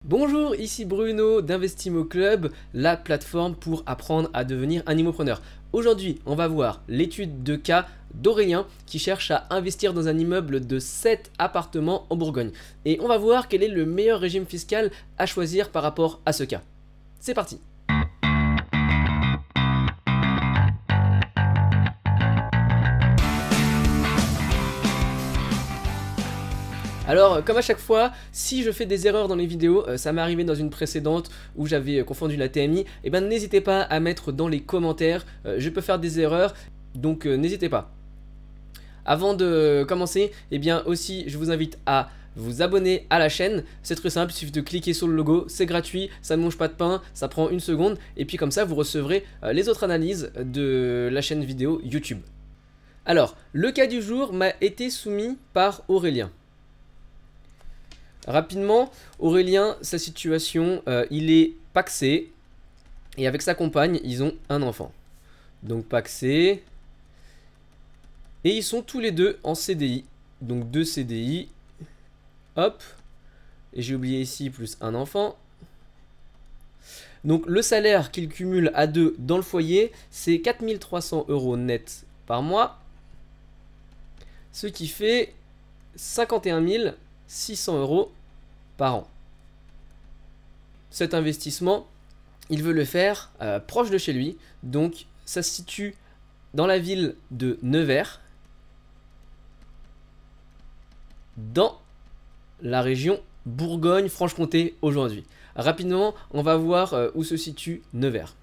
Bonjour, ici Bruno d'Investimo Club, la plateforme pour apprendre à devenir un immopreneur. Aujourd'hui, on va voir l'étude de cas d'Aurélien qui cherche à investir dans un immeuble de 7 appartements en Bourgogne. Et on va voir quel est le meilleur régime fiscal à choisir par rapport à ce cas. C'est parti! Alors, comme à chaque fois, si je fais des erreurs dans les vidéos, ça m'est arrivé dans une précédente où j'avais confondu la TMI, et ben n'hésitez pas à mettre dans les commentaires, je peux faire des erreurs, donc n'hésitez pas. Avant de commencer, eh bien aussi, je vous invite à vous abonner à la chaîne, c'est très simple, il suffit de cliquer sur le logo, c'est gratuit, ça ne mange pas de pain, ça prend une seconde, et puis comme ça vous recevrez les autres analyses de la chaîne vidéo YouTube. Alors, le cas du jour m'a été soumis par Aurélien. Rapidement, Aurélien, sa situation, il est pacsé et avec sa compagne, ils ont un enfant. Donc pacsé. Et ils sont tous les deux en CDI. Donc 2 CDI. Hop. Et j'ai oublié ici plus un enfant. Donc le salaire qu'ils cumulent à deux dans le foyer, c'est 4 300 € net par mois. Ce qui fait 51 600 € par an. Cet investissement, il veut le faire proche de chez lui. Donc ça se situe dans la ville de Nevers, dans la région Bourgogne-Franche-Comté aujourd'hui. Rapidement, on va voir où se situe Nevers.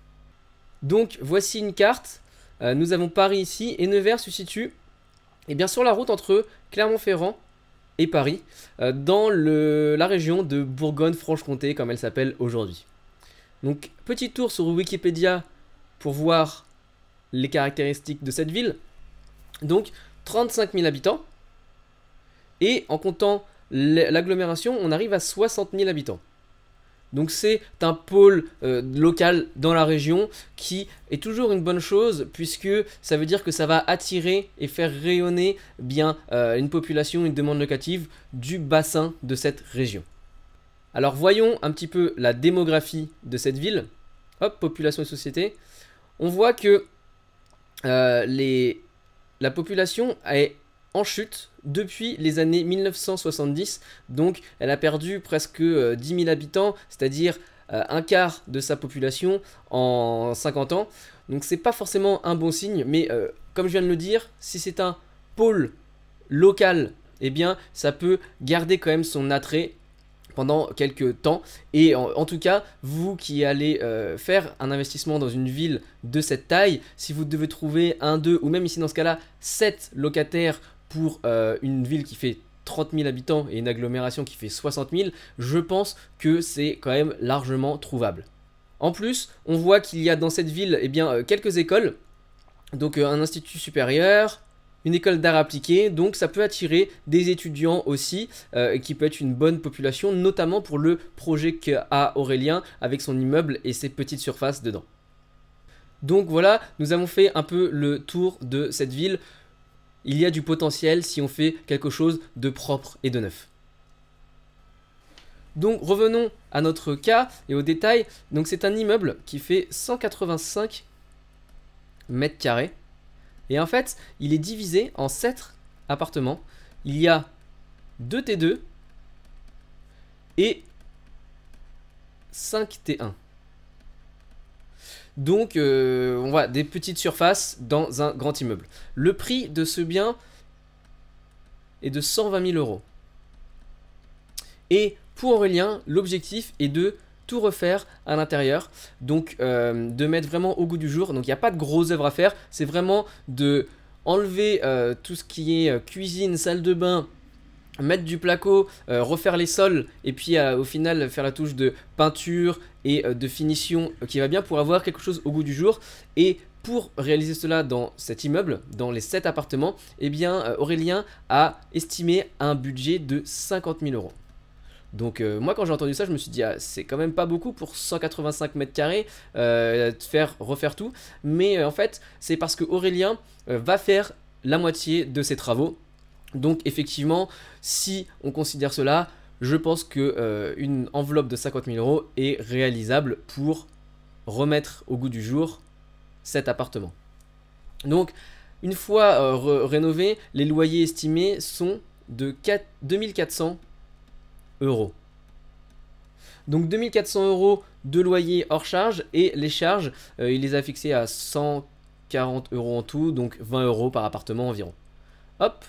Donc voici une carte. Nous avons Paris ici et Nevers se situe bien, sur la route entre Clermont-Ferrand et Paris, dans la région de Bourgogne-Franche-Comté comme elle s'appelle aujourd'hui. Donc petit tour sur Wikipédia pour voir les caractéristiques de cette ville. Donc 35 000 habitants et en comptant l'agglomération on arrive à 60 000 habitants. Donc c'est un pôle local dans la région qui est toujours une bonne chose puisque ça veut dire que ça va attirer et faire rayonner bien une population, une demande locative du bassin de cette région. Alors voyons un petit peu la démographie de cette ville. Hop, population et société. On voit que la population est en chute depuis les années 1970, donc elle a perdu presque 10 000 habitants, c'est-à-dire un quart de sa population en 50 ans. Donc c'est pas forcément un bon signe, mais comme je viens de le dire, si c'est un pôle local, eh bien ça peut garder quand même son attrait pendant quelques temps. Et en tout cas, vous qui allez faire un investissement dans une ville de cette taille, si vous devez trouver 1, 2 ou même ici dans ce cas là 7 locataires pour une ville qui fait 30 000 habitants et une agglomération qui fait 60 000, je pense que c'est quand même largement trouvable. En plus, on voit qu'il y a dans cette ville quelques écoles, donc un institut supérieur, une école d'art appliqué, donc ça peut attirer des étudiants aussi, qui peut être une bonne population, notamment pour le projet qu'a Aurélien avec son immeuble et ses petites surfaces dedans. Donc voilà, nous avons fait un peu le tour de cette ville. Il y a du potentiel si on fait quelque chose de propre et de neuf. Donc revenons à notre cas et aux détails. Donc c'est un immeuble qui fait 185 mètres carrés. Et en fait, il est divisé en 7 appartements. Il y a 2 T2 et 5 T1. Donc on voit des petites surfaces dans un grand immeuble. Le prix de ce bien est de 120 000 €. Et pour Aurélien, l'objectif est de tout refaire à l'intérieur. Donc de mettre vraiment au goût du jour. Donc il n'y a pas de grosses œuvres à faire. C'est vraiment de enlever tout ce qui est cuisine, salle de bain, mettre du placo, refaire les sols et puis au final faire la touche de peinture et de finition qui va bien pour avoir quelque chose au goût du jour. Et pour réaliser cela dans cet immeuble, dans les 7 appartements, Aurélien a estimé un budget de 50 000 €. Donc moi quand j'ai entendu ça je me suis dit c'est quand même pas beaucoup pour 185 mètres carrés refaire tout. Mais en fait c'est parce que Aurélien va faire la moitié de ses travaux. Donc effectivement si on considère cela, je pense que une enveloppe de 50 000 euros est réalisable pour remettre au goût du jour cet appartement. Donc, une fois rénové, les loyers estimés sont de 2400 euros. Donc 2400 euros de loyer hors charge, et les charges, il les a fixées à 140 euros en tout, donc 20 euros par appartement environ. Hop.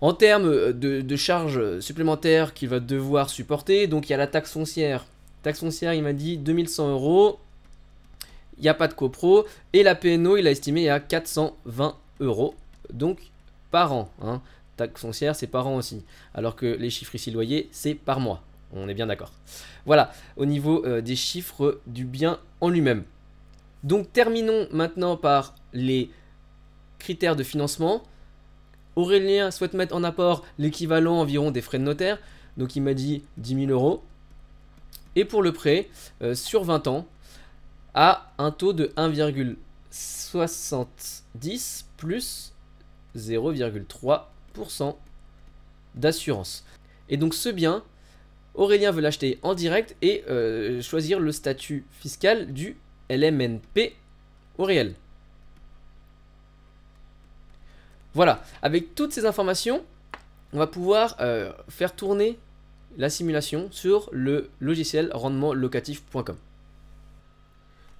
En termes de charges supplémentaires qu'il va devoir supporter, donc il y a la taxe foncière. Taxe foncière, il m'a dit 2100 euros. Il n'y a pas de copro. Et la PNO, il a estimé à 420 euros. Donc par an. Hein. Taxe foncière, c'est par an aussi. Alors que les chiffres ici loyer, c'est par mois. On est bien d'accord. Voilà, au niveau des chiffres du bien en lui-même. Donc terminons maintenant par les critères de financement. Aurélien souhaite mettre en apport l'équivalent environ des frais de notaire. Donc il m'a dit 10 000 euros. Et pour le prêt, sur 20 ans, à un taux de 1,70 plus 0,3% d'assurance. Et donc ce bien, Aurélien veut l'acheter en direct et choisir le statut fiscal du LMNP au réel. Voilà, avec toutes ces informations, on va pouvoir faire tourner la simulation sur le logiciel rendementlocatif.com.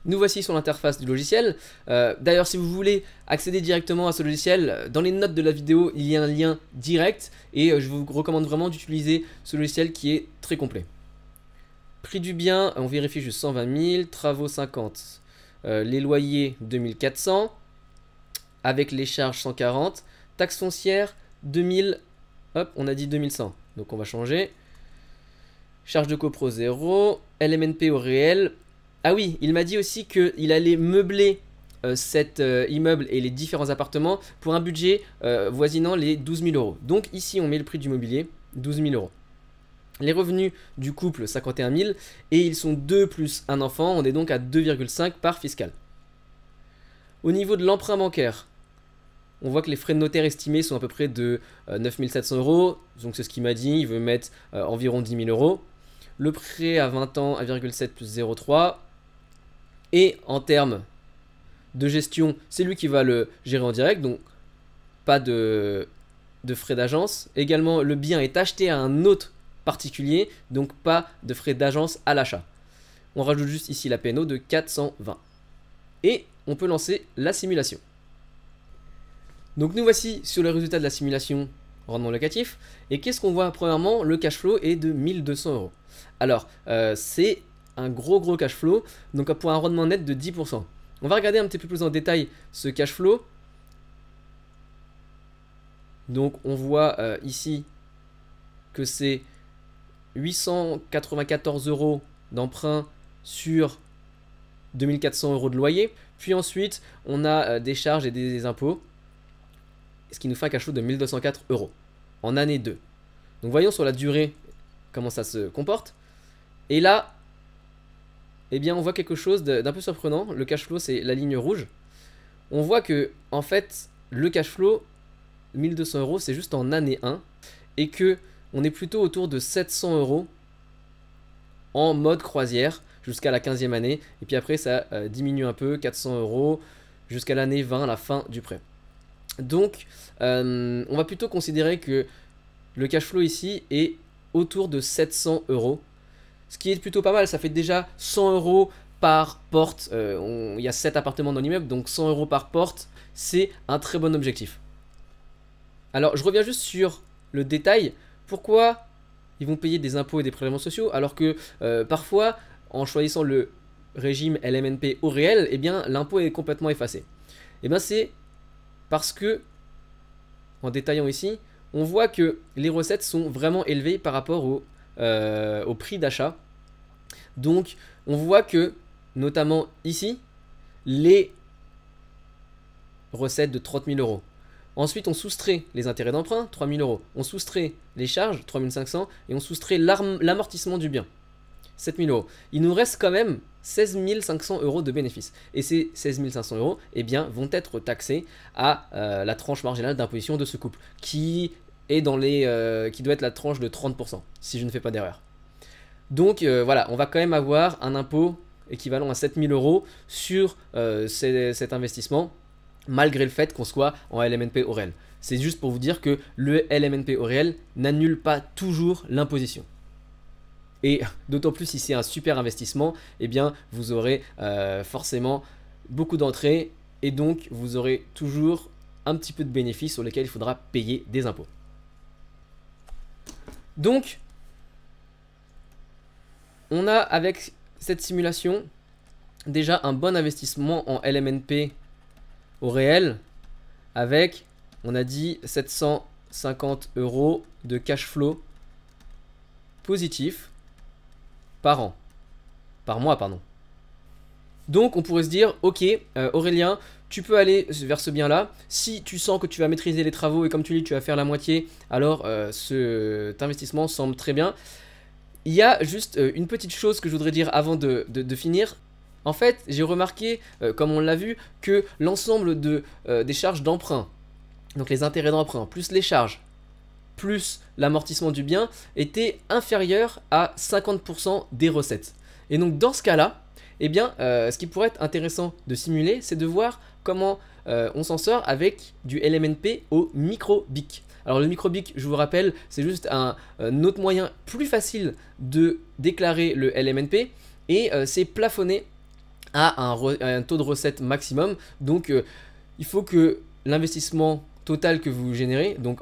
Nous voici sur l'interface du logiciel. D'ailleurs, si vous voulez accéder directement à ce logiciel, dans les notes de la vidéo, il y a un lien direct et je vous recommande vraiment d'utiliser ce logiciel qui est très complet. Prix du bien, on vérifie juste 120 000, travaux 50, les loyers 2400, avec les charges 140, taxe foncière 2000, hop, on a dit 2100, donc on va changer. Charge de copro 0, LMNP au réel. Ah oui, il m'a dit aussi qu'il allait meubler cet immeuble et les différents appartements pour un budget voisinant les 12 000 euros. Donc ici, on met le prix du mobilier, 12 000 euros. Les revenus du couple, 51 000. Et ils sont 2 plus un enfant, on est donc à 2,5 par fiscal. Au niveau de l'emprunt bancaire, on voit que les frais de notaire estimés sont à peu près de 9 700 euros. Donc c'est ce qu'il m'a dit, il veut mettre environ 10 000 euros. Le prêt à 20 ans, 1,7 plus 0,3. Et en termes de gestion, c'est lui qui va le gérer en direct, donc pas de frais d'agence. Également, le bien est acheté à un autre particulier, donc pas de frais d'agence à l'achat. On rajoute juste ici la PNO de 420. Et on peut lancer la simulation. Donc nous voici sur le résultat de la simulation rendement locatif. Et qu'est-ce qu'on voit? Premièrement, le cash flow est de 1200 euros. Alors, c'est un gros cash flow, donc pour un rendement net de 10%. On va regarder un petit peu plus en détail ce cash flow. Donc on voit ici que c'est 894 euros d'emprunt sur 2400 euros de loyer. Puis ensuite, on a des charges et des impôts, ce qui nous fait un cash flow de 1204 euros en année 2. Donc voyons sur la durée comment ça se comporte. Et là, eh bien, on voit quelque chose d'un peu surprenant. Le cash flow, c'est la ligne rouge. On voit que, en fait, le cash flow, 1200 euros, c'est juste en année 1. Et que on est plutôt autour de 700 euros en mode croisière jusqu'à la 15e année. Et puis après, ça diminue un peu, 400 euros jusqu'à l'année 20, la fin du prêt. Donc, on va plutôt considérer que le cash flow ici est autour de 700 euros. Ce qui est plutôt pas mal, ça fait déjà 100 euros par porte. Il y a 7 appartements dans l'immeuble, donc 100 euros par porte, c'est un très bon objectif. Alors, je reviens juste sur le détail. Pourquoi ils vont payer des impôts et des prélèvements sociaux alors que parfois, en choisissant le régime LMNP au réel, eh bien, l'impôt est complètement effacé. Eh bien, c'est parce que, en détaillant ici, on voit que les recettes sont vraiment élevées par rapport au prix d'achat. Donc on voit que notamment ici les recettes de 30 000 euros. Ensuite on soustrait les intérêts d'emprunt, 3 000 euros. On soustrait les charges, 3 500, et on soustrait l'amortissement du bien, 7 000 euros. Il nous reste quand même 16 500 euros de bénéfices. Et ces 16 500 euros, eh bien, vont être taxés à la tranche marginale d'imposition de ce couple, qui et dans les qui doit être la tranche de 30%, si je ne fais pas d'erreur. Donc voilà, on va quand même avoir un impôt équivalent à 7 000 € sur cet investissement, malgré le fait qu'on soit en LMNP au réel. C'est juste pour vous dire que le LMNP au réel n'annule pas toujours l'imposition. Et d'autant plus si c'est un super investissement, eh bien vous aurez forcément beaucoup d'entrées et donc vous aurez toujours un petit peu de bénéfices sur lesquels il faudra payer des impôts. Donc, on a avec cette simulation déjà un bon investissement en LMNP au réel avec, on a dit, 750 € de cash flow positif par an. Par mois, pardon. Donc on pourrait se dire, ok, Aurélien, tu peux aller vers ce bien-là. Si tu sens que tu vas maîtriser les travaux et comme tu dis, tu vas faire la moitié, alors cet investissement semble très bien. Il y a juste une petite chose que je voudrais dire avant de finir. En fait, j'ai remarqué, comme on l'a vu, que l'ensemble des charges d'emprunt, donc les intérêts d'emprunt, plus les charges, plus l'amortissement du bien, était inférieur à 50% des recettes. Et donc dans ce cas-là, eh bien, ce qui pourrait être intéressant de simuler, c'est de voir comment on s'en sort avec du LMNP au micro-BIC. Alors le micro-BIC, je vous rappelle, c'est juste un autre moyen plus facile de déclarer le LMNP et c'est plafonné à un taux de recette maximum. Donc il faut que l'investissement total que vous générez, donc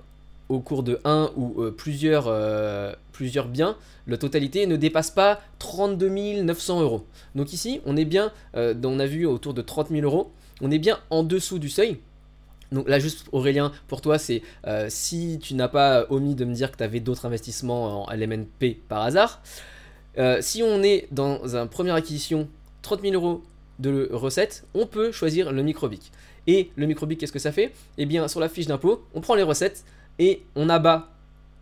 au cours de un ou plusieurs biens, la totalité ne dépasse pas 32 900 €. Donc ici, on est bien, on a vu autour de 30 000 €, on est bien en dessous du seuil. Donc là, juste Aurélien, pour toi, c'est si tu n'as pas omis de me dire que tu avais d'autres investissements en LMNP par hasard, si on est dans une première acquisition, 30 000 € de recettes, on peut choisir le micro-BIC. Et le micro-BIC, qu'est-ce que ça fait? Eh bien, sur la fiche d'impôt, on prend les recettes et on abat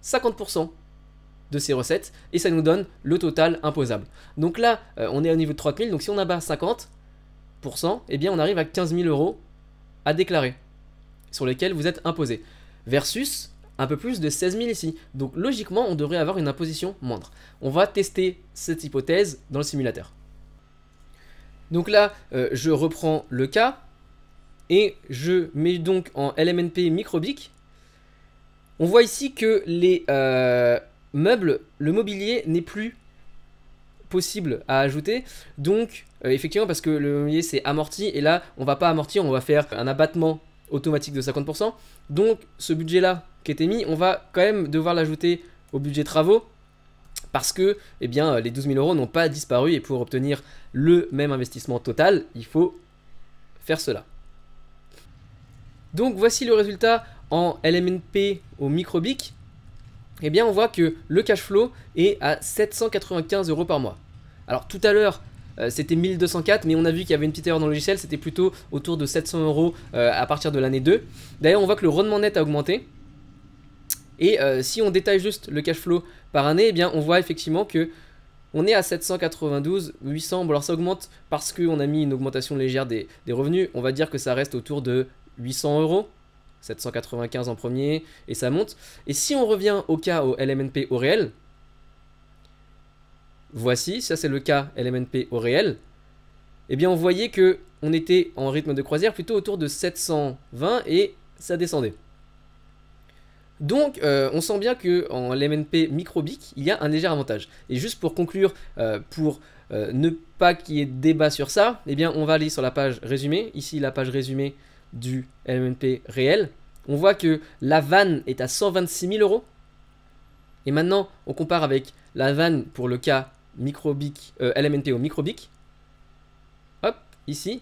50% de ces recettes et ça nous donne le total imposable. Donc là, on est au niveau de 30 000, donc si on abat 50%, eh bien on arrive à 15 000 € à déclarer, sur lesquels vous êtes imposé, versus un peu plus de 16 000 ici. Donc logiquement, on devrait avoir une imposition moindre. On va tester cette hypothèse dans le simulateur. Donc là, je reprends le cas et je mets donc en LMNP micro-BIC. On voit ici que les meubles, le mobilier n'est plus possible à ajouter. Donc, effectivement, parce que le mobilier c'est amorti et là, on va pas amortir, on va faire un abattement automatique de 50%. Donc, ce budget-là qui était mis, on va quand même devoir l'ajouter au budget travaux parce que eh bien, les 12 000 € n'ont pas disparu et pour obtenir le même investissement total, il faut faire cela. Donc, voici le résultat en LMNP au micro-BIC. Eh bien, on voit que le cash flow est à 795 € par mois. Alors, tout à l'heure, c'était 1204, mais on a vu qu'il y avait une petite erreur dans le logiciel, c'était plutôt autour de 700 € à partir de l'année 2. D'ailleurs, on voit que le rendement net a augmenté. Et si on détaille juste le cash flow par année, eh bien, on voit effectivement que on est à 792, 800. Bon, alors ça augmente parce qu'on a mis une augmentation légère des revenus. On va dire que ça reste autour de 800 €. 795 en premier, et ça monte. Et si on revient au cas au LMNP au réel, voici, ça c'est le cas LMNP au réel, eh bien on voyait que on était en rythme de croisière plutôt autour de 720 et ça descendait. Donc on sent bien qu'en LMNP micro-BIC, il y a un léger avantage. Et juste pour conclure, pour ne pas qu'il y ait débat sur ça, eh bien on va aller sur la page résumé, ici la page résumé du LMNP réel. On voit que la vanne est à 126 000 €. Et maintenant, on compare avec la vanne pour le cas micro-BIC, LMNP au micro-BIC. Hop, ici,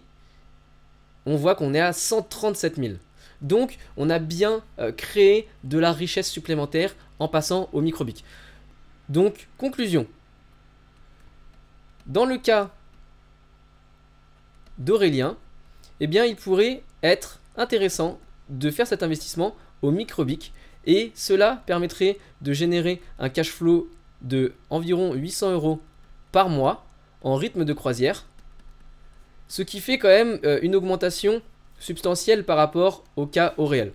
on voit qu'on est à 137 000. Donc, on a bien créé de la richesse supplémentaire en passant au micro-BIC. Donc, conclusion. Dans le cas d'Aurélien, eh bien, il pourrait être intéressant de faire cet investissement au micro-BIC et cela permettrait de générer un cash flow de environ 800 € par mois en rythme de croisière, ce qui fait quand même une augmentation substantielle par rapport au cas au réel.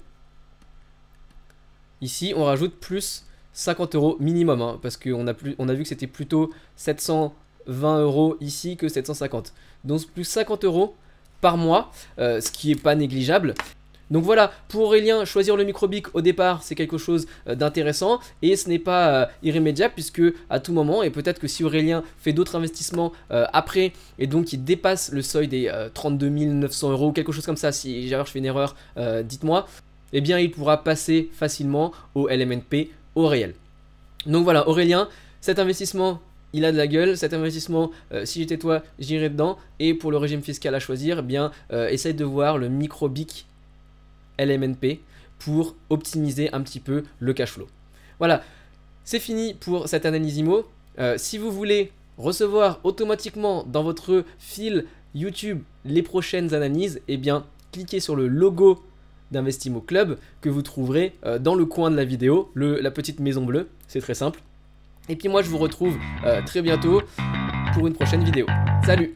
ici on rajoute plus 50 € minimum, hein, parce qu'on a vu que c'était plutôt 720 € ici que 750. Donc plus 50 € par mois, ce qui est pas négligeable. Donc voilà, pour Aurélien, choisir le microbic au départ, c'est quelque chose d'intéressant et ce n'est pas irrémédiable puisque à tout moment, et peut-être que si Aurélien fait d'autres investissements après et donc il dépasse le seuil des 32 900 € ou quelque chose comme ça, si je fais une erreur, dites-moi, eh bien il pourra passer facilement au LMNP au réel. Donc voilà, Aurélien, cet investissement, il a de la gueule, cet investissement, si j'étais toi, j'irais dedans. Et pour le régime fiscal à choisir, eh bien, essaye de voir le microbic LMNP pour optimiser un petit peu le cash flow. Voilà, c'est fini pour cette analyse IMO. Si vous voulez recevoir automatiquement dans votre fil YouTube les prochaines analyses, eh bien, cliquez sur le logo d'Investimo Club que vous trouverez dans le coin de la vidéo, la petite maison bleue, c'est très simple. Et puis moi je vous retrouve très bientôt pour une prochaine vidéo. Salut!